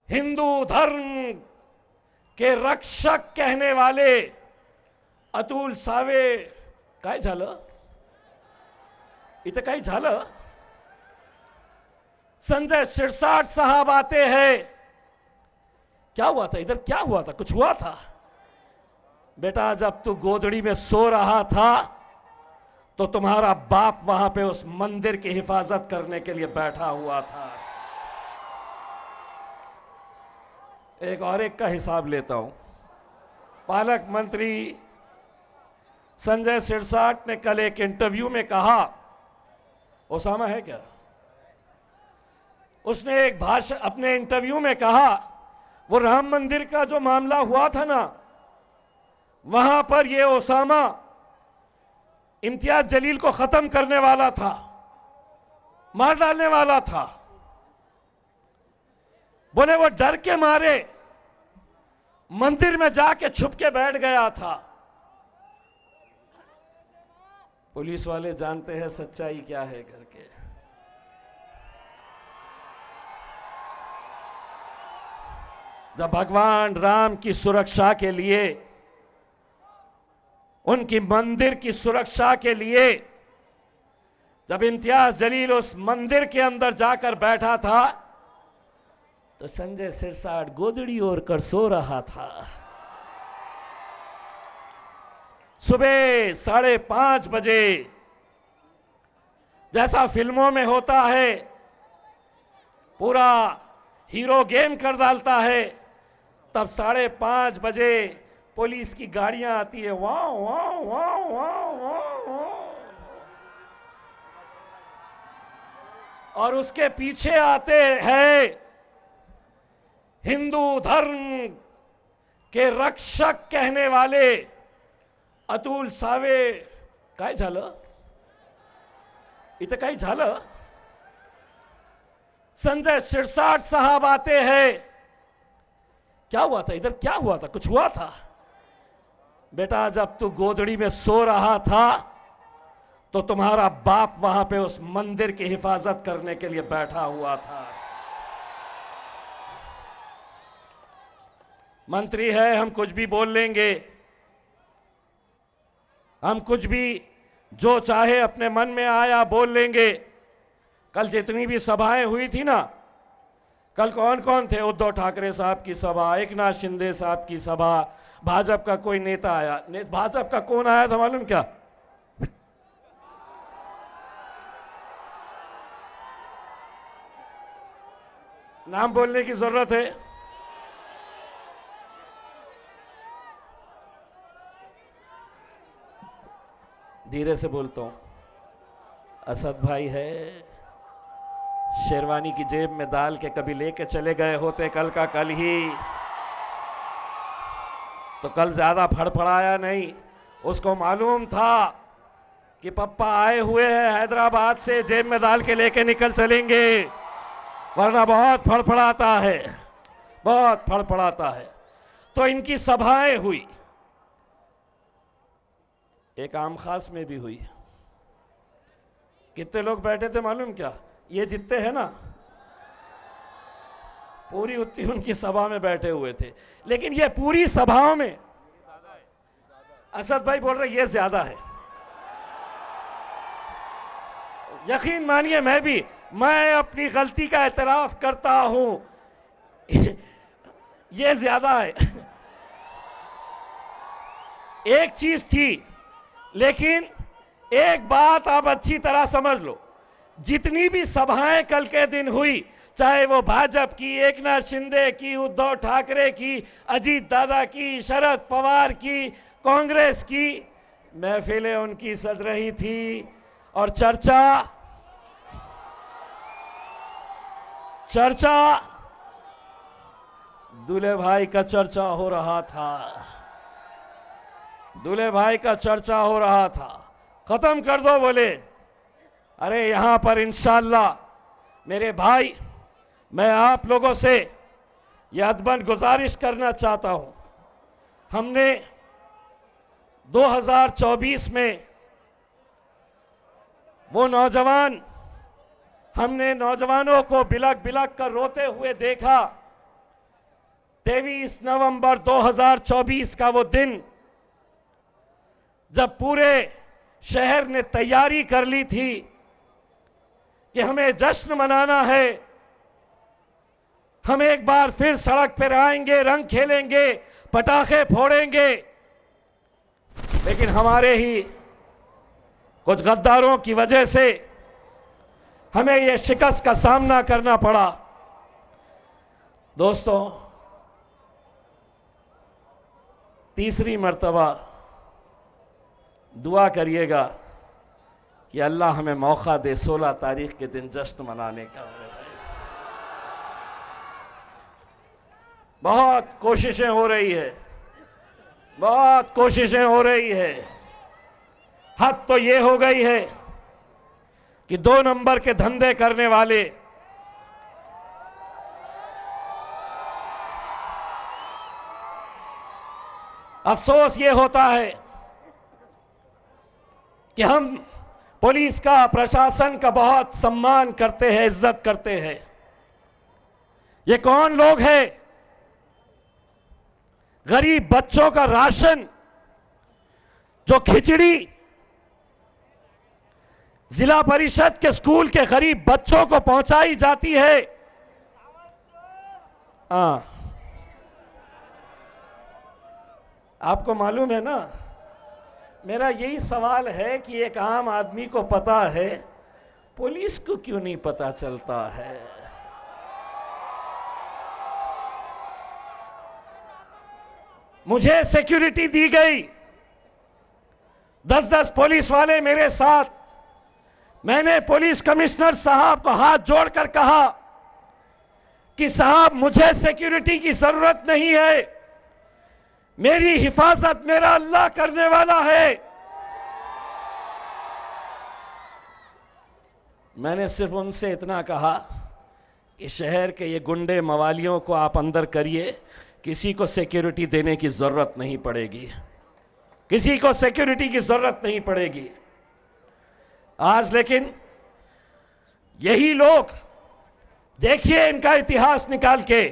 हिंदू धर्म के रक्षक कहने वाले अतुल सावे काय झालं इथं काही झालं संजय शिरसाट साहब आते हैं। क्या हुआ था इधर, क्या हुआ था, कुछ हुआ था बेटा? जब तू गोदड़ी में सो रहा था तो तुम्हारा बाप वहां पे उस मंदिर की हिफाजत करने के लिए बैठा हुआ था। एक और एक का हिसाब लेता हूं। पालक मंत्री संजय सिरसाट ने कल एक इंटरव्यू में कहा, ओसामा है क्या? उसने एक भाषण अपने इंटरव्यू में कहा, वो राम मंदिर का जो मामला हुआ था ना, वहां पर ये ओसामा इम्तियाज जलील को खत्म करने वाला था, मार डालने वाला था। बोले वो डर के मारे मंदिर में जाके छुप के बैठ गया था। पुलिस वाले जानते हैं सच्चाई क्या है घर के। जब भगवान राम की सुरक्षा के लिए, उनकी मंदिर की सुरक्षा के लिए जब इम्तियाज जलील उस मंदिर के अंदर जाकर बैठा था तो संजय सिरसाट गोदड़ी ओढ़ कर सो रहा था। सुबह 5:30 बजे, जैसा फिल्मों में होता है, पूरा हीरो गेम कर डालता है, तब 5:30 बजे पुलिस की गाड़ियां आती है, वाह वाह वाह वाह वाह, और उसके पीछे आते हैं हिंदू धर्म के रक्षक कहने वाले अतुल सावे। काय झालं इथं, काही झालं? संजय सिरसाट साहब आते हैं। क्या हुआ था इधर, क्या हुआ था, कुछ हुआ था बेटा? जब तू गोदड़ी में सो रहा था तो तुम्हारा बाप वहां पे उस मंदिर की हिफाजत करने के लिए बैठा हुआ था। मंत्री है, हम कुछ भी बोल लेंगे, हम कुछ भी जो चाहे अपने मन में आया बोल लेंगे। कल जितनी भी सभाएं हुई थी ना, कल कौन कौन थे? उद्धव ठाकरे साहब की सभा, एकनाथ शिंदे साहब की सभा, भाजपा का कोई नेता आया। भाजपा का कौन आया था मालूम क्या? नाम बोलने की जरूरत है? धीरे से बोलता हूं। असद भाई है, शेरवानी की जेब में डाल के कभी लेके चले गए होते कल का कल ही, तो कल ज्यादा फड़फड़ाया नहीं। उसको मालूम था कि पप्पा आए हुए हैं हैदराबाद से, जेब में डाल के लेके निकल चलेंगे, वरना बहुत फड़फड़ाता है, बहुत फड़फड़ाता है। तो इनकी सभाएं हुई, एक आम खास में भी हुई। कितने लोग बैठे थे मालूम क्या? ये जितने हैं ना, पूरी उतनी उनकी सभा में बैठे हुए थे। लेकिन ये पूरी सभाओं में, असद भाई बोल रहे ये ज्यादा है। यकीन मानिए मैं अपनी गलती का एतराफ करता हूं, ये ज्यादा है। एक चीज थी, लेकिन एक बात आप अच्छी तरह समझ लो, जितनी भी सभाएं कल के दिन हुई, चाहे वो भाजपा की, एकनाथ शिंदे की, उद्धव ठाकरे की, अजीत दादा की, शरद पवार की, कांग्रेस की, महफिलें उनकी सज रही थी और चर्चा दूल्हे भाई का चर्चा हो रहा था। दूल्हे भाई का चर्चा हो रहा था। खत्म कर दो बोले। अरे यहां पर इंशाअल्लाह मेरे भाई, मैं आप लोगों से यह अदबन गुजारिश करना चाहता हूं। हमने 2024 में वो हमने नौजवानों को बिलक बिलक कर रोते हुए देखा 23 नवंबर 2024 का वो दिन जब पूरे शहर ने तैयारी कर ली थी कि हमें जश्न मनाना है, हम एक बार फिर सड़क पर आएंगे, रंग खेलेंगे, पटाखे फोड़ेंगे, लेकिन हमारे ही कुछ गद्दारों की वजह से हमें यह शिकस्त का सामना करना पड़ा। दोस्तों, तीसरी मर्तबा दुआ करिएगा कि अल्लाह हमें मौका दे 16 तारीख के दिन जश्न मनाने का। बहुत कोशिशें हो रही है, बहुत कोशिशें हो रही है। हद तो ये हो गई है कि 2 नंबर के धंधे करने वाले अफसोस ये होता है कि हम पुलिस का, प्रशासन का बहुत सम्मान करते हैं, इज्जत करते हैं। ये कौन लोग हैं? गरीब बच्चों का राशन, जो खिचड़ी जिला परिषद के स्कूल के गरीब बच्चों को पहुंचाई जाती है। आपको मालूम है ना, मेरा यही सवाल है कि एक आम आदमी को पता है, पुलिस को क्यों नहीं पता चलता है? मुझे सिक्योरिटी दी गई, 10-10 पुलिस वाले मेरे साथ। मैंने पुलिस कमिश्नर साहब को हाथ जोड़कर कहा कि साहब, मुझे सिक्योरिटी की जरूरत नहीं है, मेरी हिफाजत मेरा अल्लाह करने वाला है। मैंने सिर्फ उनसे इतना कहा कि शहर के ये गुंडे मवालियों को आप अंदर करिए, किसी को सिक्योरिटी देने की जरूरत नहीं पड़ेगी, किसी को सिक्योरिटी की जरूरत नहीं पड़ेगी। आज लेकिन यही लोग, देखिए इनका इतिहास निकाल के,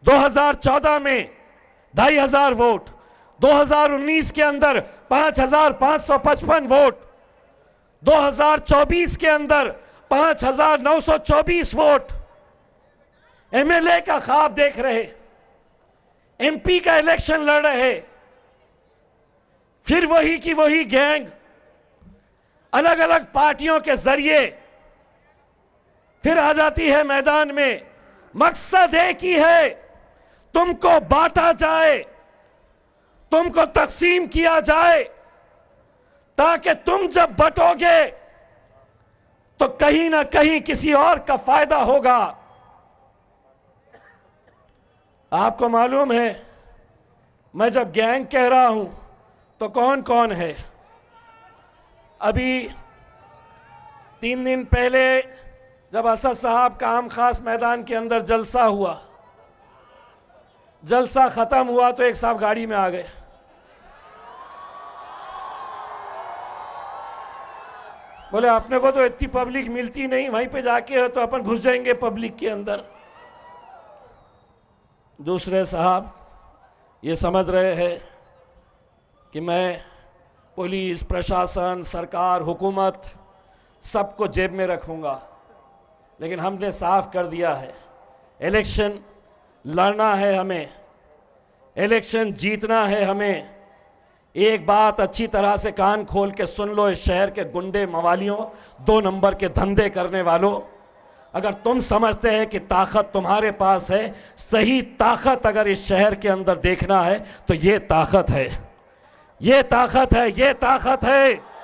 2014 में 2500 वोट, 2019 के अंदर 5555 वोट, 2024 के अंदर 5924 वोट। एमएलए का ख्वाब देख रहे, एमपी का इलेक्शन लड़ रहे, फिर वही की वही गैंग अलग अलग पार्टियों के जरिए फिर आ जाती है मैदान में। मकसद एक ही है, तुमको बांटा जाए, तुमको तकसीम किया जाए, ताकि तुम जब बटोगे तो कहीं ना कहीं किसी और का फायदा होगा। आपको मालूम है, मैं जब गैंग कह रहा हूं तो कौन कौन है? अभी 3 दिन पहले जब असद साहब का आम खास मैदान के अंदर जलसा हुआ, जलसा खत्म हुआ तो एक साहब गाड़ी में आ गए। बोले अपने को तो इतनी पब्लिक मिलती नहीं, वहीं पे जाके है तो अपन घुस जाएंगे पब्लिक के अंदर। दूसरे साहब ये समझ रहे हैं कि मैं पुलिस, प्रशासन, सरकार, हुकूमत सबको जेब में रखूंगा, लेकिन हमने साफ कर दिया है, इलेक्शन लड़ना है हमें, इलेक्शन जीतना है हमें। एक बात अच्छी तरह से कान खोल के सुन लो, इस शहर के गुंडे मवालियों, 2 नंबर के धंधे करने वालों, अगर तुम समझते हैं कि ताकत तुम्हारे पास है, सही ताकत अगर इस शहर के अंदर देखना है तो ये ताकत है, ये ताकत है, ये ताकत है।